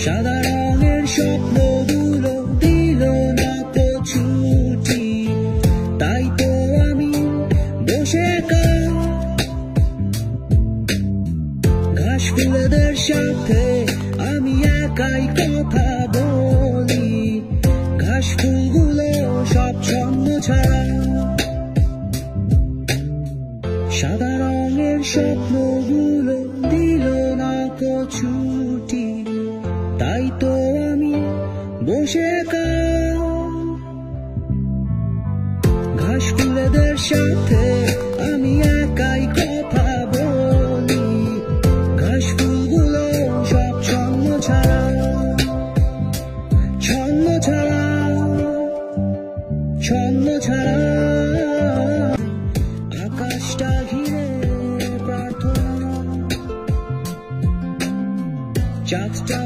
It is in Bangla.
সাদা রঙের স্বপ্নগুলো দিল না তো ছুটি, তাই তো আমি বসে ঘাস ফুলেদের সাথে আমি একাই কথা বলি। ঘাস ফুলগুলো সব ছন্দ ছাড়া, সাদা রঙের স্বপ্নগুলো দিল না তো ছুটি, তাই তো আমি বসে ঘাস ফুলেদের সাথে আমি একাই কথা বলি। ঘাস ফুলগুলো সব ছন্দ ছাড়া, ছন্দ ছাড়া, ছন্দ ছাড়া। আকাশটা ঘিরে প্রার্থনা, চাঁদটা